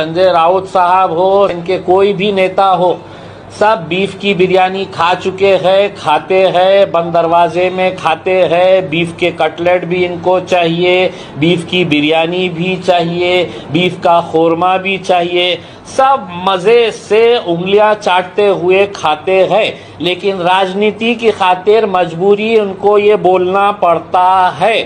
संजय राउत साहब हो, इनके कोई भी नेता हो, सब बीफ की बिरयानी खा चुके हैं, खाते हैं, बंद दरवाजे में खाते हैं। बीफ के कटलेट भी इनको चाहिए, बीफ की बिरयानी भी चाहिए, बीफ का खोरमा भी चाहिए। सब मज़े से उंगलियां चाटते हुए खाते हैं, लेकिन राजनीति की खातिर मजबूरी उनको ये बोलना पड़ता है।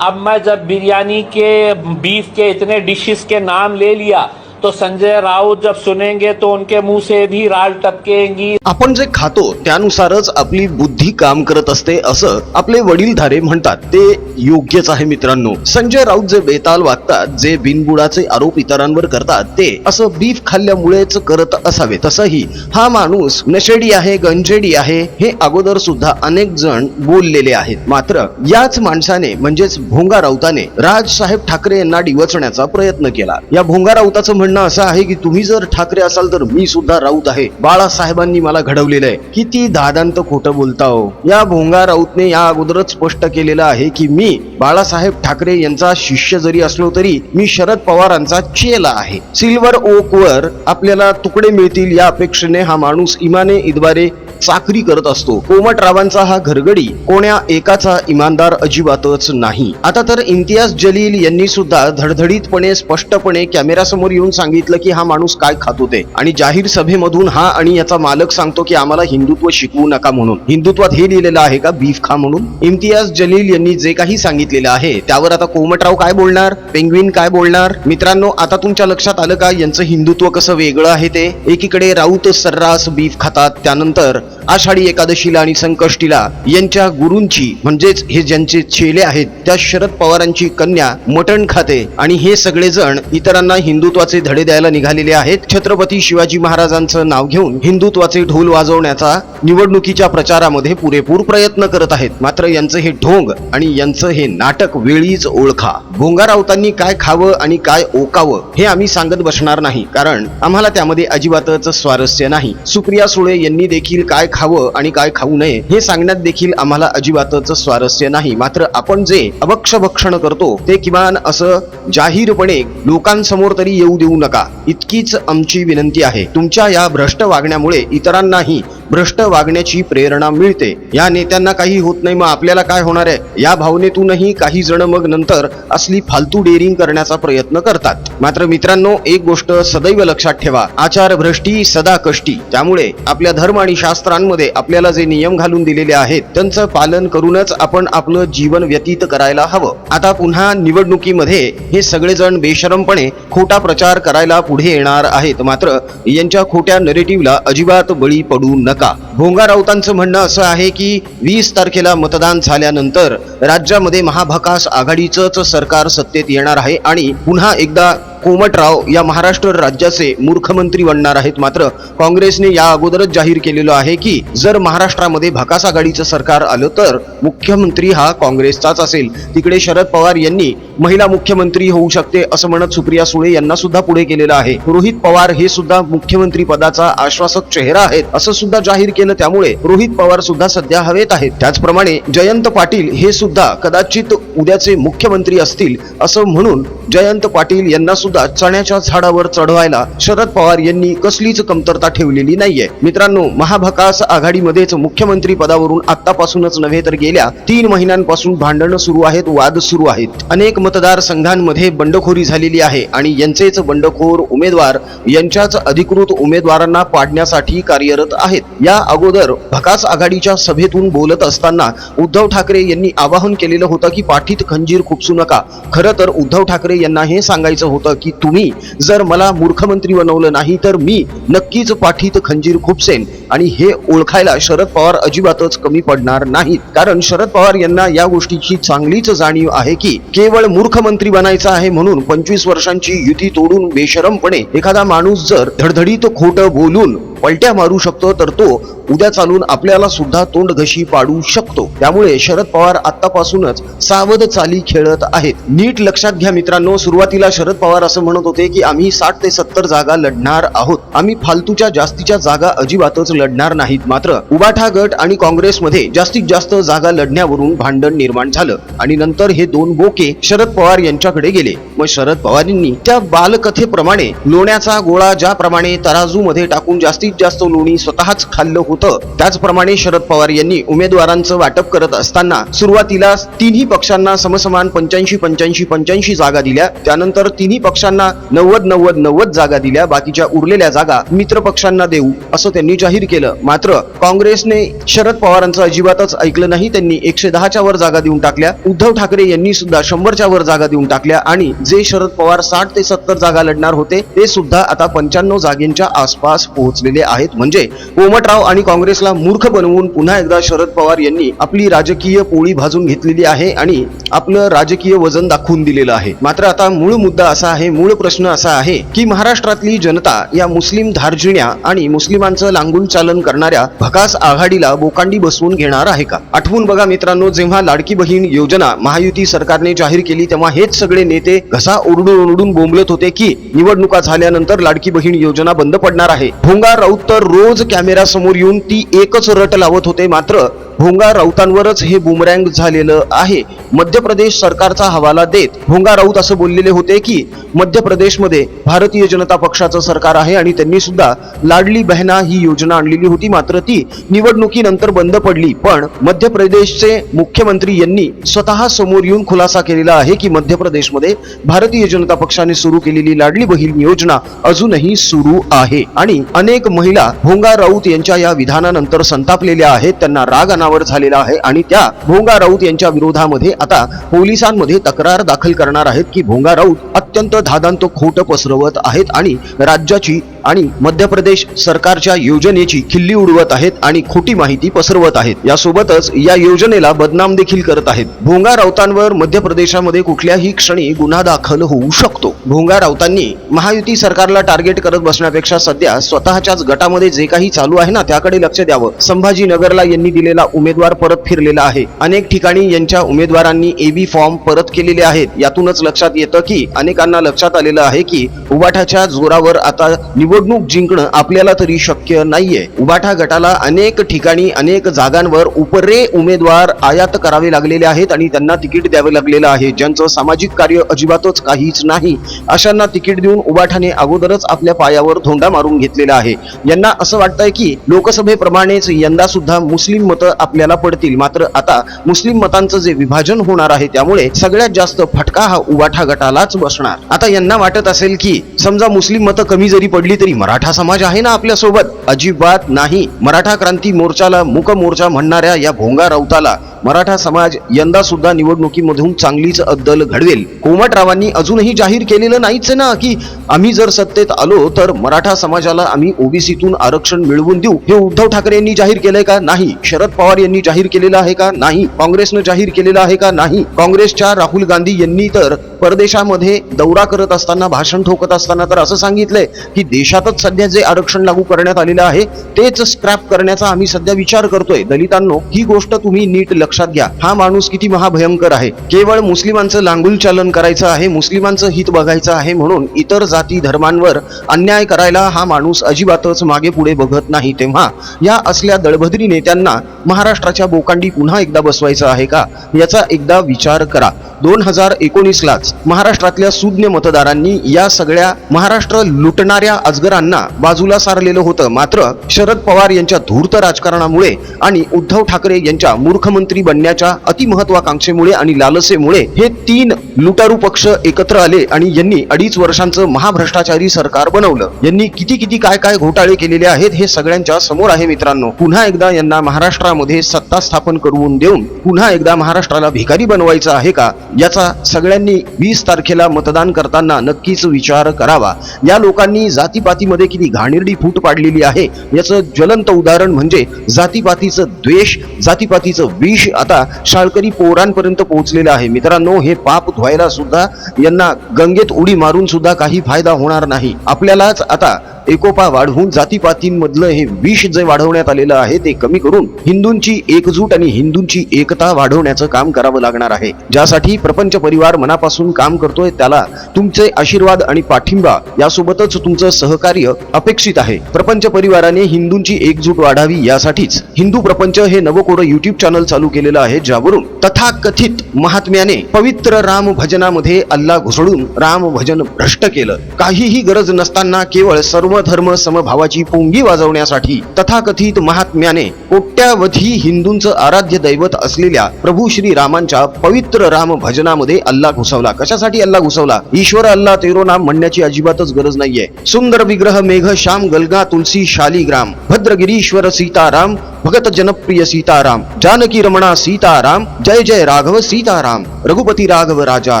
अब मैं जब बिरयानी के, बीफ के इतने डिशेस के नाम ले लिया, तो संजय राऊत जब सुनेंगे तो उनके मुंह से भी राल टपकेंगी। आपण जे खातो त्यानुसारच आपली बुद्धी काम करत असते असं आपले वडीलधारे म्हणतात, ते योग्यच आहे मित्रांनो। संजय राऊत जे बेताल वागतात, जे बिनबुडाचे आरोप इतरांवर करतात, ते असं बीफ खाल्ल्यामुळेच करत असावे। तसंही हा माणूस नशेडी आहे, गंजेडी आहे, हे अगोदर सुद्धा अनेक जण बोललेले आहेत। मात्र याच माणसाने म्हणजेच भोंगा राऊताने राजसाहेब ठाकरे यांना डिवचण्याचा प्रयत्न केला। या भोंगा राऊताचं म्हणणं असं आहे की तुम्ही जर ठाकरे असाल तर मी सुद्धा राऊत आहे, बाळासाहेबांनी मला घडवलेलं आहे। किती दादांत खोटं बोलता हो। या भोंगा राऊतने या अगोदरच स्पष्ट केलेलं आहे की मी बाळासाहेब ठाकरे यांचा शिष्य जरी असलो तरी मी शरद पवारांचा चेला आहे। सिल्वर ओक वर आपल्याला तुकडे मिळतील या अपेक्षेने हा माणूस इमाने इतबारे चाकरी करत असतो। कोमटरावांचा हा घरगडी कोण्या एकाचा इमानदार अजिबातच नाही। आता तर इम्तियाज जलील यांनी सुद्धा धडधडीतपणे स्पष्टपणे कॅमेऱ्यासमोर येऊन सांगितलं की हा माणूस काय खातो ते, आणि जाहीर सभेमधून हा आणि याचा मालक सांगतो की आम्हाला हिंदुत्व शिकवू नका म्हणून। हिंदुत्वात हे लिहिलेलं आहे का बीफ खा म्हणून? इम्तियाज जलील यांनी जे काही सांगितलेलं आहे त्यावर आता कोमटराव काय बोलणार, पेंग्विन काय बोलणार? मित्रांनो, आता तुमच्या लक्षात आलं का यांचं हिंदुत्व कसं वेगळं आहे ते? एकीकडे राऊत सर्रास बीफ खातात, त्यानंतर आषाढी एकादशीला आणि संकष्टीला यांच्या गुरूंची म्हणजेच हे ज्यांचे चेले आहेत त्या शरद पवारांची कन्या मटण खाते, आणि हे सगळे जण इतरांना हिंदुत्वाचे धडे द्यायला निघालेले आहेत। छत्रपती शिवाजी महाराजांचं नाव घेऊन हिंदुत्वाचे ढोल वाजवण्याचा निवडणुकीच्या प्रचारामध्ये पुरेपूर प्रयत्न करत आहेत। मात्र यांचं हे ढोंग आणि यांचं हे नाटक वेळीच ओळखा। भोंगा राऊतांनी काय खावं आणि काय ओकावं हे आम्ही सांगत बसणार नाही, कारण आम्हाला त्यामध्ये अजिबातच स्वारस्य नाही। सुप्रिया सुळे यांनी देखील काय खावं आणि काय खाऊ नये हे सांगण्यात देखील आम्हाला अजिबातच स्वारस्य नाही। मात्र आपण जे अभक्षभक्षण करतो ते किमान असं जाहीरपणे लोकांसमोर तरी येऊ देऊ नका, इतकीच आमची विनंती आहे। तुमच्या या भ्रष्ट वागण्यामुळे इतरांनाही भ्रष्ट वागण्याची प्रेरणा मिळते। या नेत्यांना काही होत नाही, मग आपल्याला काय होणार आहे या भावनेतूनही काही जण मग नंतर असली फालतू डेअरिंग करण्याचा प्रयत्न करतात। मात्र मित्रांनो, एक गोष्ट सदैव लक्षात ठेवा, आचार भ्रष्टी सदा कष्टी। त्यामुळे आपल्या धर्म आणि शास्त्रांमध्ये आपल्याला जे नियम घालून दिलेले आहेत त्यांचं पालन करूनच आपण आपलं जीवन व्यतीत करायला हवं। आता पुन्हा निवडणुकीमध्ये हे सगळेजण बेशरमपणे खोटा प्रचार करायला पुढे येणार आहेत, मात्र यांच्या खोट्या नरेटिव्हला अजिबात बळी पडू नका। भोंगा राऊतांचं म्हणणं असं आहे की 20 तारखेला मतदान झाल्यानंतर राज्यामध्ये महाभकास आघाडीचंच सरकार सत्तेत येणार आहे आणि पुन्हा एकदा कोमटराव या महाराष्ट्र राज्याचे मुख्यमंत्री बनणार आहेत। मात्र काँग्रेसने या अगोदरच जाहीर केलेलं आहे की जर महाराष्ट्रामध्ये भकास आघाडीचं सरकार आलं तर मुख्यमंत्री हा काँग्रेसचाच असेल। तिकडे शरद पवार यांनी महिला मुख्यमंत्री होऊ शकते असं म्हणत सुप्रिया सुळे यांना सुद्धा पुढे केलेलं आहे। रोहित पवार हे सुद्धा मुख्यमंत्री पदाचा आश्वासक चेहरा आहेत असं सुद्धा जाहीर केलं, त्यामुळे रोहित पवार सुद्धा सध्या हवेत आहेत। त्याचप्रमाणे जयंत पाटील हे सुद्धा कदाचित उद्याचे मुख्यमंत्री असतील असं म्हणून जयंत पाटील यांना सुद्धा चण्याच्या झाडावर चढवायला शरद पवार यांनी कसलीच कमतरता ठेवलेली नाहीये। मित्रांनो, महाभकास आघाडीमध्येच मुख्यमंत्री पदावरून आतापासूनच नव्हे तर गेल्या 3 महिन्यांपासून भांडणं सुरू आहेत, वाद सुरू आहेत। अनेक मतदारसंघांमध्ये बंडखोरी झालेली आहे आणि यांचेच बंडखोर उमेदवार यांच्याच अधिकृत उमेदवारांना पाडण्यासाठी कार्यरत आहेत। या अगोदर भकास आघाडीच्या सभेतून बोलत असताना उद्धव ठाकरे यांनी आवाहन केलेलं होतं की पाठीत खंजीर खुपसू नका। खरं तर उद्धव ठाकरे यांना हे सांगायचं होतं की तुम्ही जर मला मुख्यमंत्री बनवलं नाही तर मी नक्कीच पाठीत खंजीर खुपसेन, आणि हे ओळखायला शरद पवार अजिबातच कमी पडणार नाहीत, कारण शरद पवार यांना या गोष्टीची चांगलीच जाणीव आहे की केवळ मुख्यमंत्री बनायचं आहे म्हणून 25 वर्षांची युती तोडून बेशरमपणे एखादा माणूस जर धडधडीत खोटं बोलून पलट्या मारू शकतो तर तो उद्या चालून आपल्याला सुद्धा तोंड घशी पाडू शकतो. त्यामुळे शरद पवार आतापासूनच सावध चाली खेळत आहेत. नीट लक्षात घ्या मित्रांनो, सुरुवातीला शरद पवार असं म्हणत होते की आम्ही 60 ते 70 जागा लढणार आहोत, आम्ही फालतूच्या जास्तीच्या जागा अजिबातच लढणार नाहीत. मात्र उबाठा गट आणि काँग्रेसमध्ये जास्तीत जास्त जागा लढण्यावरून भांडण निर्माण झालं आणि नंतर हे दोन बोके शरद पवार यांच्याकडे गेले. मग शरद पवारांनी त्या बालकथेप्रमाणे लोण्याचा गोळा ज्याप्रमाणे तराजू मध्ये टाकून जास्तीत जास्त लोणी स्वतःच खाल्लं होतं, त्याचप्रमाणे शरद पवार यांनी उमेदवारांचं वाटप करत असताना सुरुवातीला तिन्ही पक्षांना समसमान 85-85-85 जागा दिल्या. त्यानंतर तिन्ही पक्षांना 90-90-90 जागा दिल्या. बाकीच्या उरलेल्या जागा मित्र पक्षांना देऊ असं त्यांनी जाहीर केलं. मात्र काँग्रेसने शरद पवारांचं अजिबातच ऐकलं नाही. त्यांनी 110च्या वर जागा देऊन टाकल्या. उद्धव ठाकरे यांनी सुद्धा 100च्या वर जागा देऊन टाकल्या आणि जे शरद पवार 60 ते 70 जागा लढणार होते ते सुद्धा आता 95 जागेंच्या आसपास पोहोचलेले आहेत. म्हणजे कोमटराव आणि काँग्रेसला मूर्ख बनवून पुन्हा एकदा शरद पवार यांनी आपली राजकीय पोळी भाजून घेतलेली आहे आणि आपलं राजकीय वजन दाखवून दिलेलं आहे. मात्र आता मूळ मुद्दा असा आहे, मूळ प्रश्न असा आहे की महाराष्ट्रातली जनता या मुस्लिम धार्जिण्या आणि मुस्लिमांचं लांगुल चालन करणाऱ्या भकास आघाडीला बोकांडी बसवून घेणार आहे का? आठवून बघा मित्रांनो, जेव्हा लाडकी बहीण योजना महायुती सरकारने जाहीर केली तेव्हा हेच सगळे नेते घसा ओरडून ओरडून बोंबलत होते की निवडणुका झाल्यानंतर लाडकी बहीण योजना बंद पडणार आहे. भोंगा राऊत तर रोज कॅमेरा समोर येऊन ती एकच रट लावत होते. मात्र भोंगा राऊतांवरच हे बुमरँग झालेलं आहे. मध्य प्रदेश सरकारचा हवाला देत भोंगा राऊत असं बोललेले होते की मध्य प्रदेशमध्ये भारतीय जनता पक्षाचं सरकार आहे आणि त्यांनी सुद्धा लाडली बहना ही योजना आणलेली होती. मात्र ती निवडणुकीनंतर बंद पडली. पण मध्य प्रदेशचे मुख्यमंत्री यांनी स्वतः समोर येऊन खुलासा केलेला आहे की मध्य प्रदेशमध्ये भारतीय जनता पक्षाने सुरू केलेली लाडली बहीण योजना अजूनही सुरू आहे. आणि अनेक महिला भोंगा राऊत यांच्या या विधानानंतर संतापलेल्या आहेत, त्यांना राग अनावर झालेला आहे आणि त्या भोंगा राऊत यांच्या विरोधामध्ये आता पोलिसांमध्ये तक्रार दाखल करणार आहेत की भोंगा राऊत अत्यंत धादांत खोट पसरवत आहेत आणि राज्याची आणि मध्य प्रदेश सरकारच्या योजनेची खिल्ली उडवत आहेत आणि खोटी माहिती पसरवत आहेत. यासोबतच या योजनेला बदनाम देखील करत आहेत. भोंगा राऊतांवर मध्य प्रदेशामध्ये कुठल्याही क्षणी गुन्हा दाखल होऊ शकतो. भोंगा राऊतांनी महायुती सरकारला टार्गेट करत बसण्यापेक्षा सध्या स्वतःच्याच गटामध्ये जे काही चालू आहे ना त्याकडे लक्ष द्यावं. संभाजीनगरला यांनी दिलेला उमेदवार परत फिरलेला आहे. अनेक ठिकाणी यांच्या उमेदवारांनी एबी फॉर्म परत केलेले आहेत. यातूनच लक्षात येतं की अनेकांना लक्षात आलेलं आहे की उबाठाच्या जोरावर आता निवडणूक जिंकणं आपल्याला तरी शक्य नाहीये. उबाठा गटाला अनेक ठिकाणी अनेक जागांवर उपरे उमेदवार आयात करावे लागलेले आहेत आणि त्यांना तिकीट द्यावे लागलेलं आहे. ज्यांचं सामाजिक कार्य अजिबातच काहीच नाही अशांना तिकीट देऊन उबाठाने अगोदरच आपल्या पायावर धोंडा मारून घेतलेला आहे. यांना असं वाटतंय की लोकसभेप्रमाणेच यंदा सुद्धा मुस्लिम मतं आपल्याला पडतील. मात्र आता मुस्लिम मतांचं जे विभाजन होणार आहे त्यामुळे सगळ्यात जास्त फटका हा उबाठा गटालाच बसणार. आता यांना वाटत असेल की समजा मुस्लिम मतं कमी जरी पडली तरी मराठा समाज आहे ना आपल्या सोबत. अजिबात नाही. मराठा क्रांती मोर्चाला मूक मोर्चा म्हणणाऱ्या या भोंगा राऊताला मराठा समाज यंदा सुद्धा निवडणुकीमधून चांगलीच अद्दल घडवेल. कोमटरावांनी अजूनही जाहीर केलेलं नाहीच ना की आम्ही जर सत्तेत आलो तर मराठा समाजाला आम्ही ओबीसीतून आरक्षण मिळवून देऊ. हे उद्धव ठाकरे यांनी जाहीर केलंय का? नाही. शरद पवार यांनी जाहीर केलेलं आहे का? नाही. काँग्रेसनं जाहीर केलेलं आहे का? नाही. काँग्रेसच्या राहुल गांधी यांनी तर परदेशामध्ये दौरा करत असताना भाषण ठोकत असताना तर असं सांगितलंय की देशातच सध्या जे आरक्षण लागू करण्यात आलेलं आहे तेच स्क्रॅप करण्याचा आम्ही सध्या विचार करतोय. दलितांनो, ही गोष्ट तुम्ही नीट लक्षात घ्या. हा माणूस किती महाभयंकर आहे. केवळ मुस्लिमांचं लांगुल चालन करायचं आहे, मुस्लिमांचं हित बघायचं आहे म्हणून इतर जाती धर्मांवर अन्याय करायला हा माणूस अजिबातच मागे पुढे बघत नाही. तेव्हा या असल्या दळभद्री नेत्यांना महाराष्ट्राच्या बोकांडी पुन्हा एकदा बसवायचं आहे का याचा एकदा विचार करा. 2019लाच महाराष्ट्रातल्या सुज्ञ मतदारांनी या सगळ्या महाराष्ट्र लुटणाऱ्या अजगरांना बाजूला सारलेलं होतं. मात्र शरद पवार यांच्या धूर्त राजकारणामुळे आणि उद्धव ठाकरे यांच्या मूर्खमंत्री बनण्याच्या अतिमहत्वाकांक्षेमुळे आणि लालसेमुळे हे तीन लुटारू पक्ष एकत्र आले आणि यांनी 2.5 वर्षांचं महाभ्रष्टाचारी सरकार बनवलं. यांनी किती किती काय काय घोटाळे केलेले आहेत हे सगळ्यांच्या समोर आहे मित्रांनो. पुन्हा एकदा यांना महाराष्ट्रामध्ये सत्ता स्थापन करून देऊन पुन्हा एकदा महाराष्ट्राला भिकारी बनवायचं आहे का याचा सगळ्यांनी 20 तारखेला मतदान करताना नक्कीच विचार करावा. या लोकांनी जातीपातीमध्ये किती घाणेरडी फूट पाडलेली आहे याचं ज्वलंत उदाहरण म्हणजे जातीपातीचं द्वेष, जातीपातीचं विष आता शाळकरी पोरांपर्यंत पोहोचलेलं आहे. मित्रांनो, हे पाप धुवायला सुद्धा यांना गंगेत उडी मारून सुद्धा काही फायदा होणार नाही. आपल्यालाच आता एकोपा वाढवून जातीपातींमधलं हे विष जे वाढवण्यात आलेलं आहे ते कमी करून हिंदूंची एकजूट आणि हिंदूंची एकता वाढवण्याचं काम करावं लागणार आहे. ज्यासाठी प्रपंच परिवार मनापासून काम करतोय त्याला तुमचे आशीर्वाद आणि पाठिंबा यासोबतच तुमचं सहकार्य अपेक्षित आहे. प्रपंच परिवाराने हिंदूंची एकजूट वाढावी यासाठीच हिंदू प्रपंच हे नवकोर युट्यूब चॅनल चालू केलेलं आहे, ज्यावरून तथाकथित महात्म्याने पवित्र राम भजनामध्ये अल्ला घुसळून राम भजन भ्रष्ट केलं. काहीही गरज नसताना केवळ सर्व धर्म समभावाची पोंगी वाजवण्यासाठी तथाकथित महात्म्याने कोट्यावधी हिंदूंचं आराध्य दैवत असलेल्या प्रभू श्री रामांच्या पवित्र राम भजनामध्ये अल्ला घुसवला. कशासाठी अल्ला घुसवला? ईश्वर अल्ला तेरो नाम म्हणण्याची अजिबातच गरज नाहीये. सुंदर विग्रह मेघ श्याम गलगा तुलसी शालिग्राम भद्रगिरीश्वर सीताराम भगत जनप्रिय सीताराम जानकी रमणा सीताराम जय जय राघव सीताराम रघुपती राघव राजा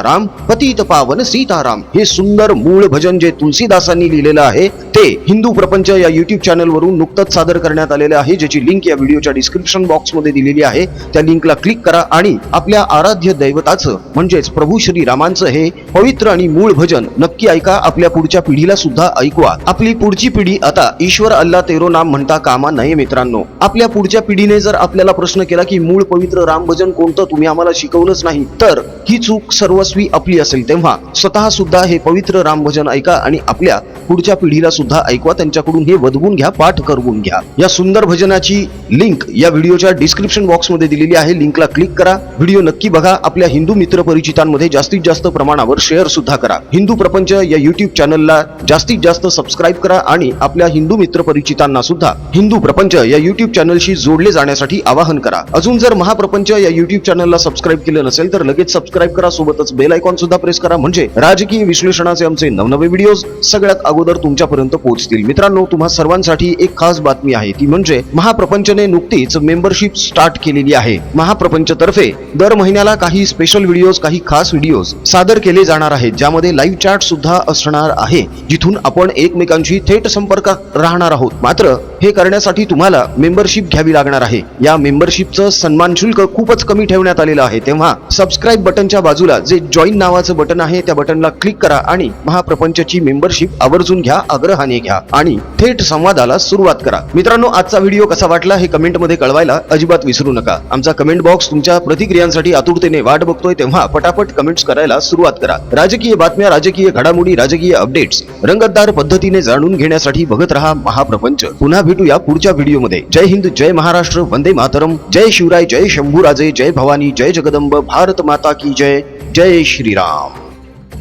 राम पतित पावन सीताराम हे सुंदर मूळ भजन जे तुलसीदासांनी लिहिलेलं आहे ते हिंदू प्रपंच या युट्यूब चॅनल वरून नुकतंच सादर करण्यात आलेले आहे, ज्याची लिंक या व्हिडिओच्या डिस्क्रिप्शन बॉक्स मध्ये दिलेली आहे. त्या लिंकला क्लिक करा आणि आपल्या आराध्य दैवताचं म्हणजेच प्रभू श्री रामांचं हे पवित्र आणि मूळ भजन नक्की ऐका. आपल्या पुढच्या पिढीला सुद्धा ऐकवा. आपली पुढची पिढी आता ईश्वर अल्ला तेरो नाम म्हणता कामा नये मित्रांनो. आपल्या पुढच्या पिढीने जर आपल्याला प्रश्न केला की मूळ पवित्र राम भजन कोणतं, तुम्ही आम्हाला शिकवलंच नाही, तर ही चूक सर्वस्वी आपली असेल. तेव्हा स्वतः सुद्धा हे पवित्र राम भजन ऐका आणि आपल्या पुढच्या पिढीला सुद्धा ऐकवा. त्यांच्याकडून हे वदवून घ्या, पाठ करवून घ्या. या सुंदर भजनाची लिंक या व्हिडिओच्या डिस्क्रिप्शन बॉक्स मध्ये दिलेली आहे. लिंकला क्लिक करा, व्हिडिओ नक्की बघा. आपल्या हिंदू मित्र परिचितांमध्ये जास्तीत जास्त प्रमाणावर शेअर सुद्धा करा. हिंदू प्रपंच या युट्यूब चॅनलला जास्तीत जास्त सबस्क्राईब करा आणि आपल्या हिंदू मित्र परिचितांना सुद्धा हिंदू प्रपंच या युट्यूब चॅनलशी जोडले जाण्यासाठी आवाहन करा. अजून जर महाप्रपंच या युट्यूब चॅनलला सबस्क्राईब केलं नसेल तर लगेच सबस्क्राईब करा. सोबतच बेल आयकॉन सुद्धा प्रेस करा, म्हणजे राजकीय विश्लेषणाचे आमचे नवनवे व्हिडिओज सगळ्यात अगोदर तुमच्यापर्यंत पोहोचतील. मित्रांनो, तुम्हा सर्वांसाठी एक खास बातमी आहे, ती म्हणजे महाप्रपंचने नुकतीच मेंबरशिप स्टार्ट केलेली आहे. महाप्रपंच तर्फे दर महिन्याला काही स्पेशल व्हिडिओज, काही खास व्हिडिओज सादर केले जाणार आहेत, ज्यामध्ये लाईव्ह चॅट सुद्धा असणार आहे, जिथून आपण एकमेकांशी थेट संपर्कात राहणार आहोत. मात्र हे करण्यासाठी तुम्हाला मेंबरशिप घ्यावी लागणार आहे. या मेंबरशिपचं सन्मान शुल्क खूपच कमी ठेवण्यात आलेलं आहे. तेव्हा सबस्क्राईब बटनच्या बाजूला जे जॉईन नावाचं बटन आहे त्या बटनला क्लिक करा आणि महाप्रपंचची मेंबरशिप आवर्जून घ्या, आग्रहाने घ्या आणि थेट संवादाला सुरुवात करा. मित्रांनो, आजचा व्हिडिओ कसा वाटला हे कमेंट मध्ये कळवायला अजिबात विसरू नका. आमचा कमेंट बॉक्स तुमच्या प्रतिक्रियांसाठी आतुरतेने वाट बघतोय, तेव्हा पटापट कमेंट्स करायला सुरुवात करा. राजकीय बातम्या, राजकीय घडामोडी, राजकीय अपडेट्स रंगतदार पद्धतीने जाणून घेण्यासाठी बघत रहा महाप्रपंच. पुन्हा भेटूया पुढच्या व्हिडिओमध्ये. जय हिंद, जय महाराष्ट्र, वंदे मातरम, जय शिवराय, जय शंभूराजे, जय भवानी, जय जगदंब, भारत माता की जय, जय श्रीराम.